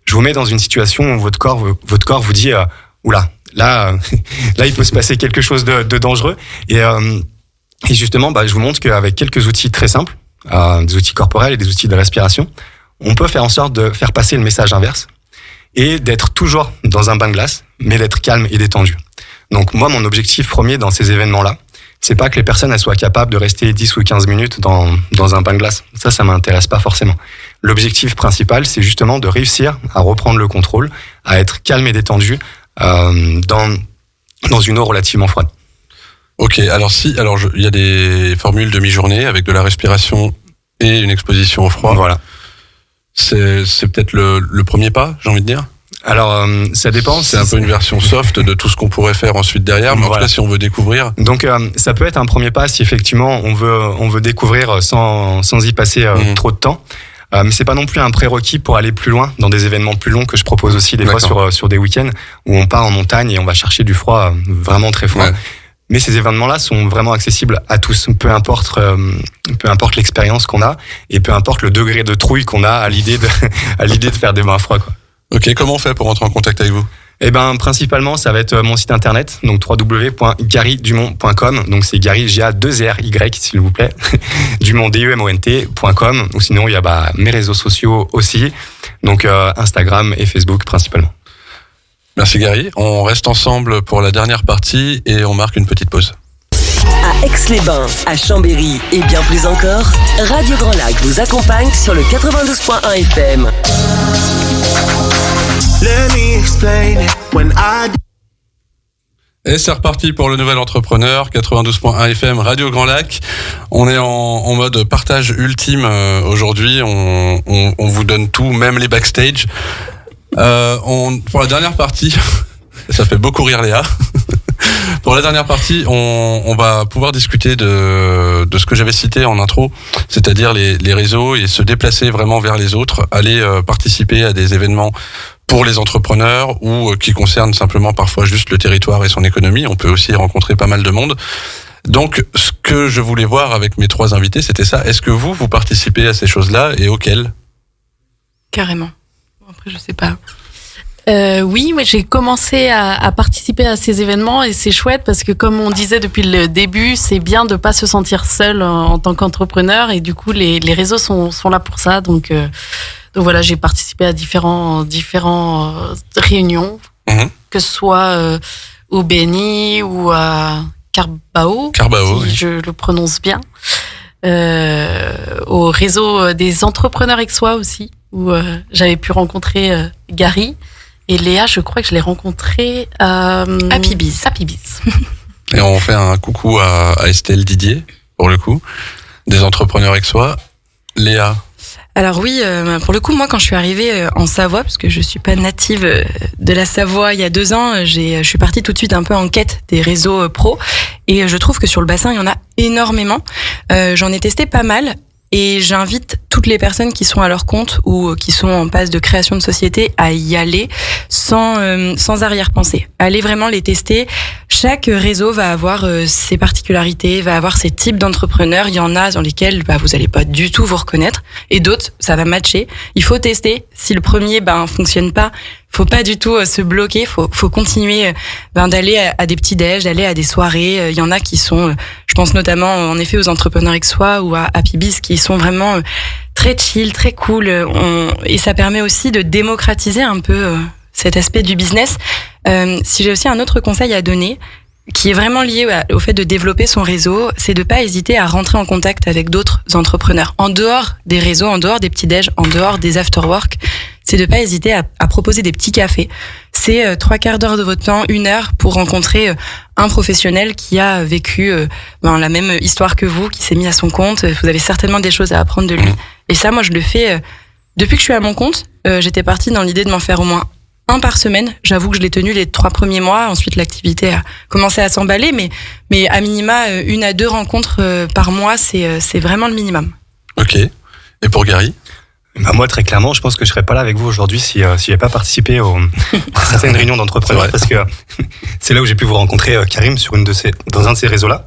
F: Je vous mets dans une situation où votre corps vous dit oula, là il peut se passer quelque chose de dangereux, et justement je vous montre qu'avec quelques outils très simples, des outils corporels et des outils de respiration, on peut faire en sorte de faire passer le message inverse et d'être toujours dans un bain de glace, mais d'être calme et détendu. Donc moi, mon objectif premier dans ces événements-là, c'est pas que les personnes elles soient capables de rester 10 ou 15 minutes dans un bain de glace. Ça m'intéresse pas forcément. L'objectif principal, c'est justement de réussir à reprendre le contrôle, à être calme et détendu dans une eau relativement froide.
B: Ok, alors il y a des formules demi-journée avec de la respiration et une exposition au froid.
F: Voilà.
B: C'est peut-être le premier pas, j'ai envie de dire.
F: Alors, ça dépend.
B: C'est un peu une version soft de tout ce qu'on pourrait faire ensuite derrière, mais en tout cas, si on veut découvrir.
F: Donc, ça peut être un premier pas si effectivement on veut découvrir sans y passer trop de temps. Mais c'est pas non plus un prérequis pour aller plus loin dans des événements plus longs que je propose aussi des fois sur des week-ends où on part en montagne et on va chercher du froid vraiment très froid. Ouais. Mais ces événements-là sont vraiment accessibles à tous, peu importe l'expérience qu'on a et peu importe le degré de trouille qu'on a à l'idée de faire des bains froids, quoi.
B: Ok, comment on fait pour rentrer en contact avec vous ?
F: Eh ben, principalement, ça va être mon site internet, donc www.garydumont.com. Donc, c'est Gary, G-A-2-R-Y, s'il vous plaît. Dumont, D-U-M-O-N-T.com. Ou sinon, il y a mes réseaux sociaux aussi. Donc, Instagram et Facebook, principalement.
B: Merci Gary. On reste ensemble pour la dernière partie et on marque une petite pause.
E: À Aix-les-Bains, à Chambéry et bien plus encore, Radio Grand Lac vous accompagne sur le 92.1 FM.
B: Et c'est reparti pour le nouvel entrepreneur, 92.1 FM, Radio Grand Lac. On est en mode partage ultime aujourd'hui. On vous donne tout, même les backstage. Pour la dernière partie, ça fait beaucoup rire Léa. Pour la dernière partie, on va pouvoir discuter de ce que j'avais cité en intro, c'est-à-dire les réseaux et se déplacer vraiment vers les autres, aller participer à des événements pour les entrepreneurs ou qui concernent simplement parfois juste le territoire et son économie. On peut aussi rencontrer pas mal de monde. Donc, ce que je voulais voir avec mes 3 invités, c'était ça. Est-ce que vous participez à ces choses-là et auxquelles ?
D: Carrément. Après, je sais pas.
C: Oui, j'ai commencé à participer à ces événements et c'est chouette parce que comme on disait depuis le début, c'est bien de pas se sentir seul en tant qu'entrepreneur et du coup les réseaux sont là pour ça. Donc voilà, j'ai participé à différents réunions, que ce soit au BNI ou à Carbao, si
B: oui.
C: Je le prononce bien, au réseau des entrepreneurs aixois aussi, où j'avais pu rencontrer Gary. Et Léa, je crois que je l'ai rencontrée à Happy Biz.
B: Et on fait un coucou à Estelle Didier, pour le coup, des entrepreneurs aixois. Léa ?
D: Alors oui, pour le coup, moi, quand je suis arrivée en Savoie, parce que je suis pas native de la Savoie il y a 2 ans, je suis partie tout de suite un peu en quête des réseaux pro. Et je trouve que sur le bassin, il y en a énormément. J'en ai testé pas mal. Et j'invite toutes les personnes qui sont à leur compte ou qui sont en passe de création de société à y aller sans arrière-pensée. Allez vraiment les tester. Chaque réseau va avoir ses particularités, va avoir ses types d'entrepreneurs. Il y en a dans lesquels vous allez pas du tout vous reconnaître et d'autres, ça va matcher. Il faut tester. Si le premier fonctionne pas, faut pas du tout se bloquer, faut continuer d'aller à des petits déj, d'aller à des soirées. Il y en a qui sont, je pense notamment en effet aux entrepreneurs aixois ou à Happy Biz qui sont vraiment très chill, très cool. Et ça permet aussi de démocratiser un peu cet aspect du business. Si j'ai aussi un autre conseil à donner, qui est vraiment lié au fait de développer son réseau, c'est de pas hésiter à rentrer en contact avec d'autres entrepreneurs. En dehors des réseaux, en dehors des petits déj, en dehors des after-work, c'est de pas hésiter à proposer des petits cafés. C'est 3/4 d'heure de votre temps, 1 heure pour rencontrer un professionnel qui a vécu la même histoire que vous, qui s'est mis à son compte. Vous avez certainement des choses à apprendre de lui. Et ça, moi, je le fais depuis que je suis à mon compte. J'étais partie dans l'idée de m'en faire au moins 1 par semaine. J'avoue que je l'ai tenu les 3 premiers mois. Ensuite, l'activité a commencé à s'emballer, mais à minima 1 à 2 rencontres par mois, c'est vraiment le minimum.
B: Ok. Et pour Gary ?
F: Moi, très clairement, je pense que je serais pas là avec vous aujourd'hui si j'avais pas participé à certaines réunions d'entrepreneurs, parce que c'est là où j'ai pu vous rencontrer, Karim, dans un de ces réseaux-là,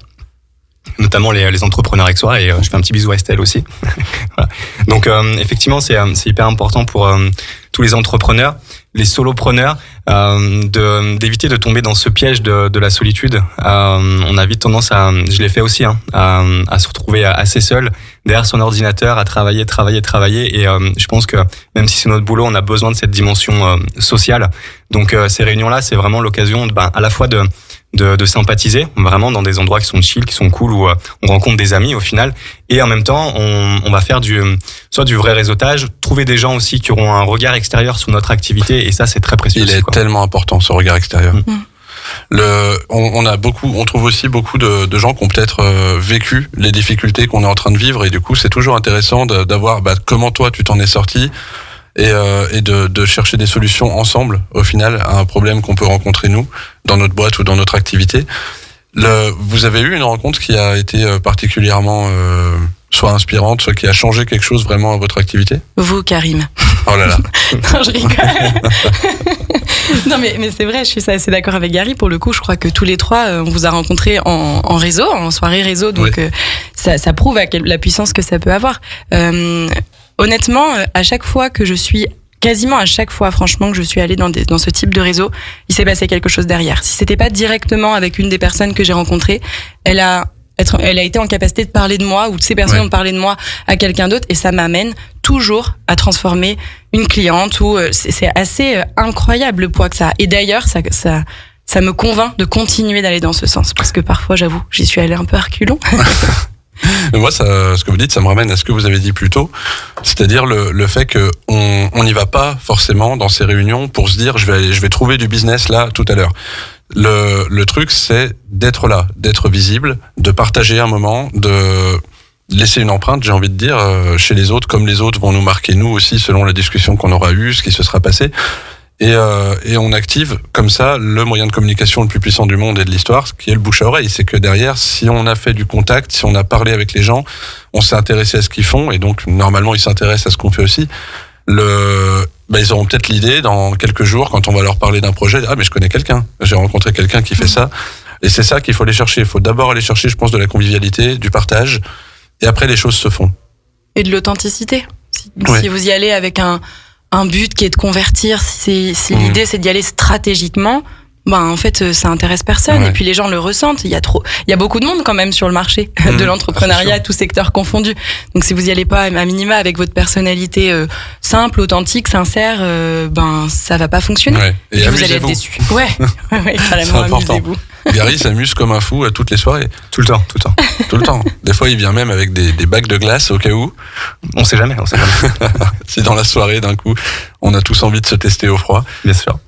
F: notamment les entrepreneurs aixois, et je fais un petit bisou à Estelle aussi. Voilà. Donc, effectivement, c'est hyper important pour tous les entrepreneurs, les solopreneurs, d'éviter de tomber dans ce piège de la solitude. On a vite tendance je l'ai fait aussi, à se retrouver assez seul derrière son ordinateur, à travailler. Et je pense que même si c'est notre boulot, on a besoin de cette dimension sociale. Donc ces réunions-là, c'est vraiment l'occasion à la fois de sympathiser, vraiment dans des endroits qui sont chill, qui sont cool, où on rencontre des amis au final, et en même temps on va faire soit du vrai réseautage, trouver des gens aussi qui auront un regard extérieur sur notre activité, et ça c'est très précieux.
B: Il est tellement important, ce regard extérieur. On trouve aussi beaucoup de gens qui ont peut-être vécu les difficultés qu'on est en train de vivre, et du coup c'est toujours intéressant d'avoir comment toi tu t'en es sorti, et de chercher des solutions ensemble au final à un problème qu'on peut rencontrer nous dans notre boîte ou dans notre activité. Vous avez eu une rencontre qui a été particulièrement soit inspirante, soit qui a changé quelque chose vraiment à votre activité?
D: Vous, Karim.
B: Oh là là.
D: Non, je rigole. Non, mais c'est vrai, je suis assez d'accord avec Gary. Pour le coup, je crois que tous les trois, on vous a rencontrés en réseau, en soirée réseau. Donc,
B: Oui.
D: ça prouve la puissance que ça peut avoir. Honnêtement, à chaque fois que je suis... Quasiment à chaque fois, franchement, que je suis allée dans ce type de réseau, il s'est passé quelque chose derrière. Si c'était pas directement avec une des personnes que j'ai rencontrées, elle a été en capacité de parler de moi, ou ces personnes ont parlé de moi à quelqu'un d'autre, et ça m'amène toujours à transformer une cliente, ou c'est assez incroyable le poids que ça a. Et d'ailleurs, ça me convainc de continuer d'aller dans ce sens, parce que parfois, j'avoue, j'y suis allée un peu à reculons.
B: Mais moi, ce que vous dites, ça me ramène à ce que vous avez dit plus tôt, c'est-à-dire le fait que on n'y va pas forcément dans ces réunions pour se dire je vais trouver du business là tout à l'heure. Le truc, c'est d'être là, d'être visible, de partager un moment, de laisser une empreinte, j'ai envie de dire, chez les autres, comme les autres vont nous marquer nous aussi selon la discussion qu'on aura eue, ce qui se sera passé. Et on active comme ça le moyen de communication le plus puissant du monde et de l'histoire, qui est le bouche à oreille. C'est que derrière, si on a fait du contact, si on a parlé avec les gens, on s'est intéressé à ce qu'ils font, et donc normalement ils s'intéressent à ce qu'on fait aussi. Ils auront peut-être l'idée dans quelques jours, quand on va leur parler d'un projet, mais je connais quelqu'un, j'ai rencontré quelqu'un qui fait ça. Et c'est ça qu'il faut aller chercher. Il faut d'abord aller chercher, je pense, de la convivialité, du partage, et après les choses se font. Et
D: de l'authenticité. Si vous y allez avec un but qui est de convertir, si l'idée c'est d'y aller stratégiquement, en fait ça intéresse personne. Et puis les gens le ressentent. Il y a beaucoup de monde quand même sur le marché de l'entrepreneuriat, tout secteur confondu. Donc si vous y allez pas à minima avec votre personnalité simple, authentique, sincère, ça va pas fonctionner.
B: Ouais. Et
D: vous allez être déçus. Ouais, carrément, amusez-vous.
B: Gary s'amuse comme un fou à toutes les soirées.
F: Tout le temps.
B: Tout le temps. Des fois, il vient même avec des bacs de glace au cas où.
F: On sait jamais.
B: Si dans la soirée, d'un coup, on a tous envie de se tester au froid.
F: Bien sûr.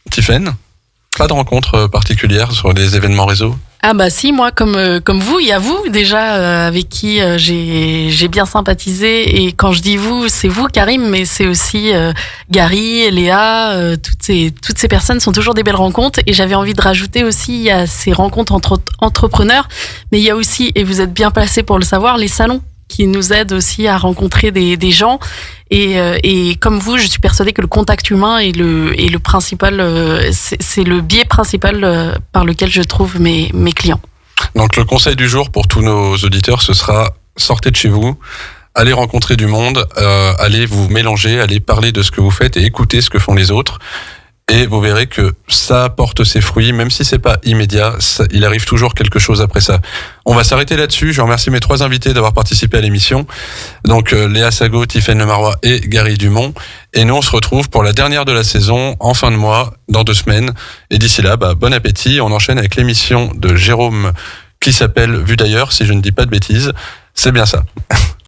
B: Tiffaine, pas de rencontre particulière sur les événements réseau?
C: Ah bah si, moi comme vous, il y a vous déjà avec qui j'ai bien sympathisé, et quand je dis vous, c'est vous Karim, mais c'est aussi Gary, Léa, toutes ces personnes sont toujours des belles rencontres, et j'avais envie de rajouter aussi, il y a ces rencontres entre entrepreneurs, mais il y a aussi, et vous êtes bien placés pour le savoir, les salons qui nous aident aussi à rencontrer des gens. Et comme vous, je suis persuadée que le contact humain est le principal, c'est le biais principal par lequel je trouve mes clients.
B: Donc le conseil du jour pour tous nos auditeurs, ce sera: sortez de chez vous, allez rencontrer du monde, allez vous mélanger, allez parler de ce que vous faites et écouter ce que font les autres. Et vous verrez que ça porte ses fruits, même si c'est pas immédiat, il arrive toujours quelque chose après ça. On va s'arrêter là-dessus. Je remercie mes trois invités d'avoir participé à l'émission. Donc Léa Sago, Tiffaine Lemarois et Gary Dumont. Et nous, on se retrouve pour la dernière de la saison, en fin de mois, dans 2 semaines. Et d'ici là, bon appétit. On enchaîne avec l'émission de Jérôme qui s'appelle Vue d'ailleurs, si je ne dis pas de bêtises. C'est bien ça.